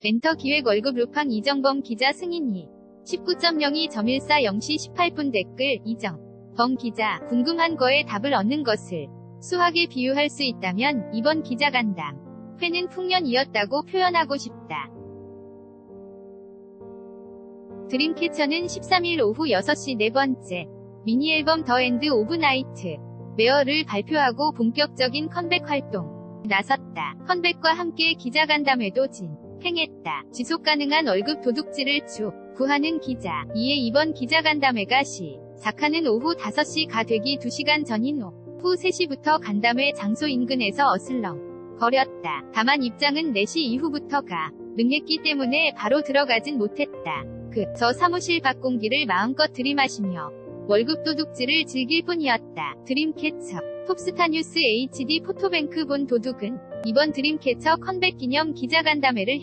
렌터 기획 월급 루팡 이정범 기자 승인이 19.02.14 0시 18분 댓글 이정범 기자 궁금한 거에 답을 얻는 것을 수학에 비유할 수 있다면 이번 기자간담 회는 풍년이었다고 표현하고 싶다. 드림캐쳐는 13일 오후 6시 네 번째 미니앨범 더 엔드 오브 나이트 메어를 발표하고 본격적인 컴백 활동 나섰다. 컴백과 함께 기자간담회도 진행했다. 지속가능한 월급 도둑질을 구하는 기자. 이에 이번 기자간담회가 시작하는 오후 5시가 되기 2시간 전인 오후 3시부터 간담회 장소 인근에서 어슬렁거렸다. 다만 입장은 4시 이후부터가 능했기 때문에 바로 들어가진 못했다. 저 사무실 밖 공기를 마음껏 들이마시며 월급 도둑질을 즐길 뿐이었다. 드림캐쳐 톱스타 뉴스 HD 포토뱅크 본 도둑은 이번 드림캐쳐 컴백 기념 기자간담회를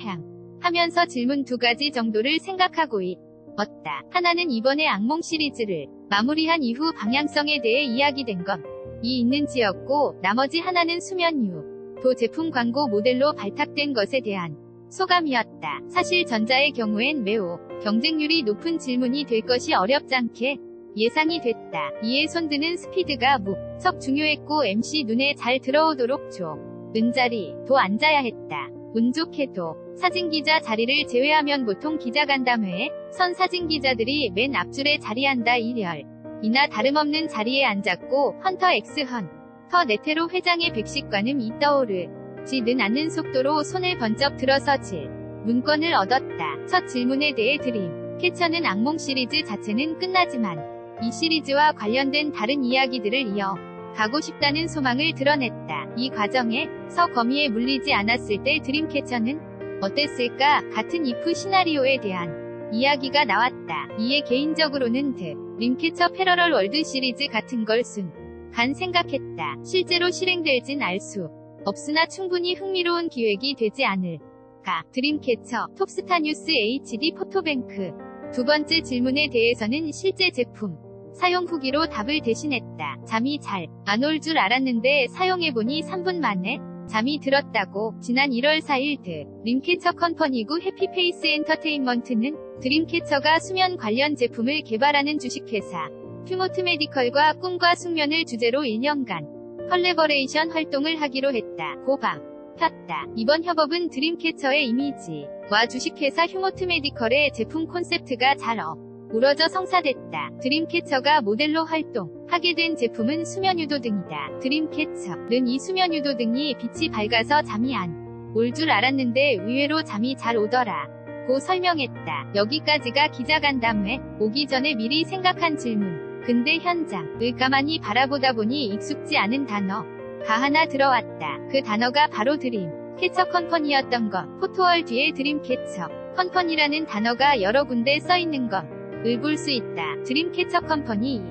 하면서 질문 2가지 정도를 생각하고 있었다. 하나는 이번에 악몽 시리즈를 마무리한 이후 방향성에 대해 이야기된 것이 있는지였고, 나머지 하나는 수면유도 제품 광고 모델로 발탁된 것에 대한 소감이었다. 사실 전자의 경우엔 매우 경쟁률이 높은 질문이 될 것이 어렵잖게 예상이 됐다. 이에 손드는 스피드가 무척 중요했고 MC 눈에 잘 들어오도록 좁은 자리도 앉아야 했다. 운 좋게도 사진기자 자리를 제외하면 보통 기자간담회에 선 사진기자들이 맨 앞줄에 자리한다. 일열이나 다름없는 자리에 앉았고 헌터 X 헌터 네테로 회장의 백식관음이 떠오르지는 않는 속도로 손을 번쩍 들어서 질문권을 얻었다. 첫 질문에 대해 드림캐쳐는 악몽 시리즈 자체는 끝나지만 이 시리즈와 관련된 다른 이야기들을 이어가고 싶다는 소망을 드러냈다. 이 과정에서 거미에 물리지 않았을 때 드림캐쳐는 어땠을까? 같은 이프 시나리오에 대한 이야기가 나왔다. 이에 개인적으로는 드림캐쳐 패러럴 월드 시리즈 같은 걸 순간 생각했다. 실제로 실행될진 알 수 없으나 충분히 흥미로운 기획이 되지 않을까. 드림캐쳐 톱스타 뉴스 HD 포토뱅크 두 번째 질문에 대해서는 실제 제품 사용 후기로 답을 대신했다. 잠이 잘 안 올 줄 알았는데 사용해보니 3분 만에 잠이 들었다고. 지난 1월 4일 드림캐쳐 컴퍼니구 해피페이스 엔터테인먼트는 드림캐쳐가 수면 관련 제품을 개발하는 주식회사 휴모트 메디컬과 꿈과 숙면을 주제로 1년간 컬래버레이션 활동을 하기로 했다. 고 밝혔다. 이번 협업은 드림캐쳐의 이미지와 주식회사 휴모트 메디컬의 제품 콘셉트가 잘 어우러져 성사됐다. 드림캐쳐가 모델로 활동하게 된 제품은 수면유도등이다. 드림캐쳐는 이 수면유도등이 빛이 밝아서 잠이 안 올 줄 알았는데 의외로 잠이 잘 오더라 고 설명했다. 여기까지가 기자간담회 오기 전에 미리 생각한 질문. 근데 현장을 가만히 바라보다 보니 익숙지 않은 단어가 하나 들어왔다. 그 단어가 바로 드림캐쳐 컴퍼니였던 것. 포토월 뒤에 드림캐쳐 컴퍼니라는 단어가 여러 군데 써있는 것을 볼 수 있다. 드림캐쳐 컴퍼니 이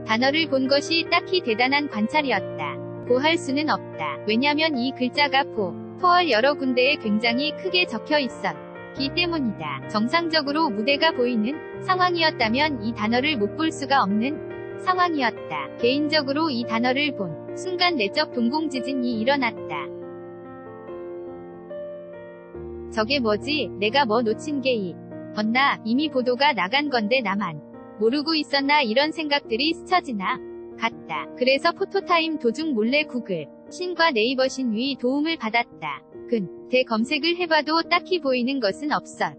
단어를 본 것이 딱히 대단한 관찰이었다 고 할 수는 없다. 왜냐면 이 글자가 포월 여러 군데에 굉장히 크게 적혀 있었기 때문이다. 정상적으로 무대가 보이는 상황이었다면 이 단어를 못 볼 수가 없는 상황이었다. 개인적으로 이 단어를 본 순간 내적 동공지진이 일어났다. 저게 뭐지? 내가 뭐 놓친 게 있었나? 이미 보도가 나간 건데 나만 모르고 있었나? 이런 생각들이 스쳐지나 갔다. 그래서 포토타임 도중 몰래 구글 신과 네이버 신위 도움을 받았다. 근데 검색을 해봐도 딱히 보이는 것은 없었다.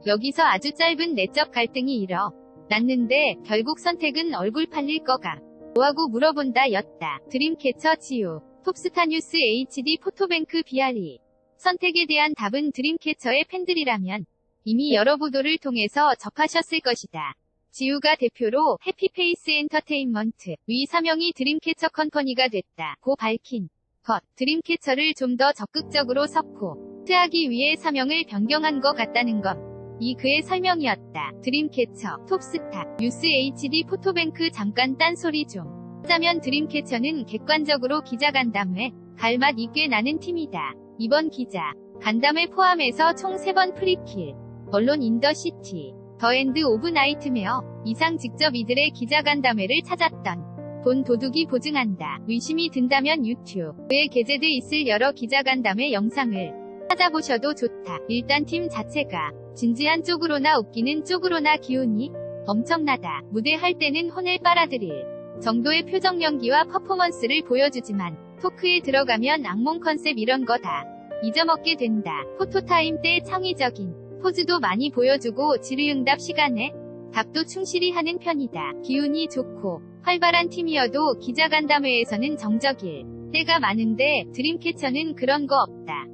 여기서 아주 짧은 내적 갈등이 일어났는데 결국 선택은 얼굴 팔릴 거가 뭐하고 물어본다 였다. 드림캐쳐 지우 톱스타 뉴스 HD 포토뱅크 BRE 선택에 대한 답은 드림캐쳐의 팬들이라면 이미 여러 보도를 통해서 접하셨을 것이다. 지우가 대표로 해피페이스 엔터테인먼트 위 사명이 드림캐쳐 컴퍼니가 됐다 고 밝힌 것. 드림캐쳐를 좀 더 적극적으로 서포트하기 위해 사명을 변경한 것 같다는 것. 이 그의 설명이었다. 드림캐쳐 톱스타 뉴스 HD 포토뱅크 잠깐 딴소리 좀 하자면 드림캐쳐는 객관적으로 기자간담회 갈 맛이 꽤 나는 팀이다. 이번 기자 간담회 포함해서 총 3번 프리킬 언론 인더시티 더 엔드 오브 나이트메어 이상 직접 이들의 기자간담회를 찾았던 본 도둑이 보증한다. 의심이 든다면 유튜브에 게재돼 있을 여러 기자간담회 영상을 찾아보셔도 좋다. 일단 팀 자체가 진지한 쪽으로나 웃기는 쪽으로나 기운이 엄청나다. 무대할 때는 혼을 빨아들일 정도의 표정 연기와 퍼포먼스를 보여주지만 토크에 들어가면 악몽 컨셉 이런 거 다 잊어먹게 된다. 포토타임 때 창의적인 포즈도 많이 보여주고 질의응답 시간에 답도 충실히 하는 편이다. 기운이 좋고 활발한 팀이어도 기자간담회에서는 정적일 때가 많은데 드림캐쳐는 그런 거 없다.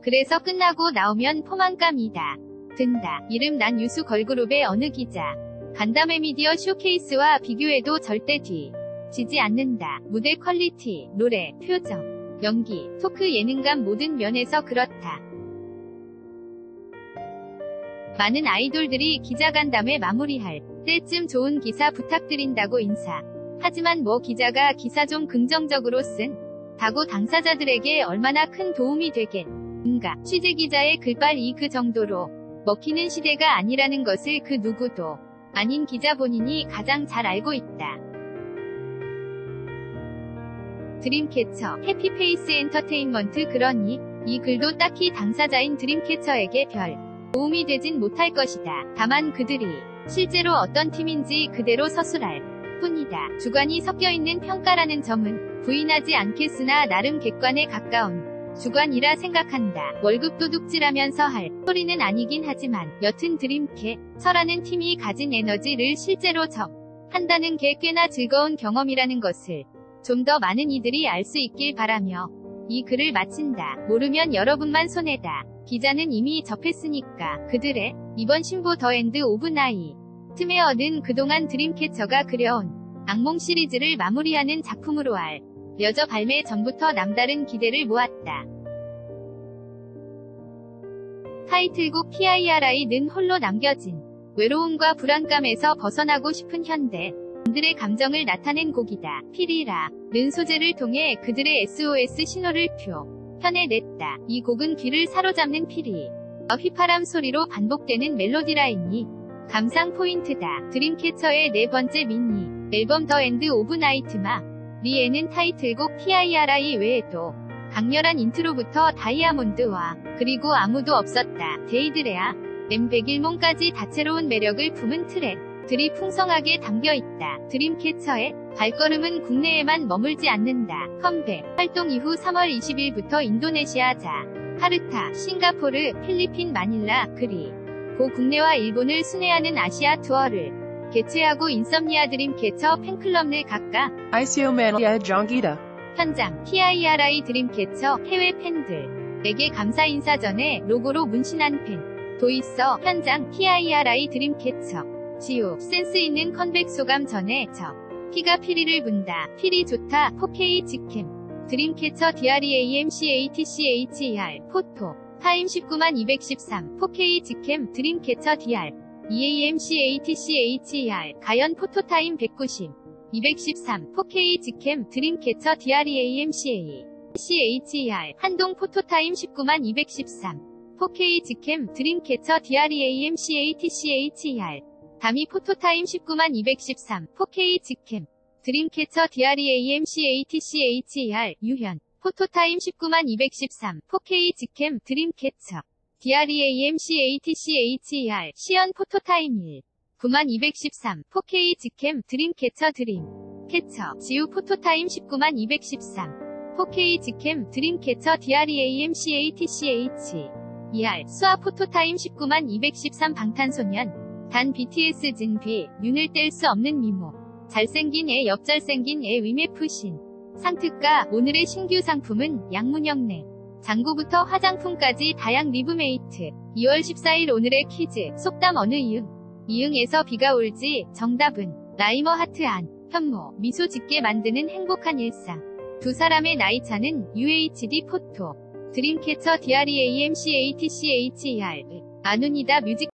그래서 끝나고 나오면 포만감이다. 든다. 이름 난 유수 걸그룹의 어느 기자. 간담회 미디어 쇼케이스와 비교해도 절대 지지 않는다. 무대 퀄리티, 노래, 표정, 연기, 토크 예능감 모든 면에서 그렇다. 많은 아이돌들이 기자간담회 마무리할 때쯤 좋은 기사 부탁드린다고 인사. 하지만 뭐 기자가 기사 좀 긍정적으로 쓴 다고 당사자들에게 얼마나 큰 도움이 되겠는가. 취재기자의 글빨이 그 정도로 먹히는 시대가 아니라는 것을 그 누구도 아닌 기자 본인이 가장 잘 알고 있다. 드림캐쳐, 해피페이스 엔터테인먼트. 그러니 이 글도 딱히 당사자인 드림캐쳐에게 별 도움이 되진 못할 것이다. 다만 그들이 실제로 어떤 팀인지 그대로 서술할 뿐이다. 주관이 섞여있는 평가라는 점은 부인하지 않겠으나 나름 객관에 가까운 주관이라 생각한다. 월급 도둑질하면서 할 소리는 아니긴 하지만 여튼 드림캐쳐라는 팀이 가진 에너지를 실제로 한다는 게 꽤나 즐거운 경험이라는 것을 좀 더 많은 이들이 알 수 있길 바라며 이 글을 마친다. 모르면 여러분만 손해다. 기자는 이미 접했으니까. 그들의 이번 신보 더 엔드 오브 나이트에 얻은 그동안 드림캐쳐가 그려온 악몽 시리즈를 마무리하는 작품으로 알려져 발매 전부터 남다른 기대를 모았다. 타이틀곡 PIRI는 홀로 남겨진 외로움과 불안감에서 벗어나고 싶은 현대 들의 감정을 나타낸 곡이다. 피리라는 소재를 통해 그들의 SOS 신호를 표현해냈다. 이 곡은 귀를 사로잡는 피리와 휘파람 소리로 반복되는 멜로디 라인이 감상 포인트다. 드림캐쳐의 네 번째 미니 앨범 더 엔드 오브 나이트마 리에는 타이틀곡 PIRI 외에도 강렬한 인트로부터 다이아몬드와 그리고 아무도 없었다. 데이드레아 M 백일몽까지 다채로운 매력을 품은 트랙들이 풍성하게 담겨있다. 드림캐쳐의 발걸음은 국내에만 머물지 않는다. 컴백 활동 이후 3월 20일부터 인도네시아 자카르타, 싱가포르, 필리핀 마닐라, 그리고 국내와 일본을 순회하는 아시아 투어를 개최하고 인썸니아 드림캐쳐 팬클럽 내 각각 Isiomania Jongita. 현장 PIRI 드림캐쳐 해외 팬들에게 감사 인사 전에 로고로 문신한 팬도 있어. 현장 PIRI 드림캐쳐 지우 센스 있는 컴백 소감 전에 피가 피리를 분다. 피리 좋다. 4K 직캠 드림캐쳐 DREAMCATCHER 포토 타임 19213 4K 직캠 드림캐쳐 DR EAMCATCHER 가연 포토타임 190 213 4K 직캠 드림캐쳐 DREAMCATCHER 한동 포토타임 19213 4K 직캠 드림캐쳐 DREAMCATCHER 다미 포토타임 19213 4K 직캠 드림캐쳐 DREAMCATCHER 유현 포토타임 19213 4K 직캠 드림캐쳐 DREAMCATCHER 시연 포토타임 1 9213 4K 직캠 드림캐쳐 드림캐쳐 지우 포토타임 19213 4K 직캠 드림캐쳐 DREAMCATCHER 수아 포토타임 19213 방탄소년 단 BTS 진비 윤을 뗄 수 없는 미모 잘생긴 애 옆 잘생긴 애 위메프신 상특가 오늘의 신규 상품은 양문영네 장구부터 화장품까지 다양 리브메이트 2월 14일 오늘의 퀴즈 속담 어느 이응에서 비가 올지 정답은 라이머 하트 안 현모 미소 짓게 만드는 행복한 일상 두 사람의 나이 차는 UHD 포토 드림캐쳐 DREAMCATCHER 아눈이다 뮤직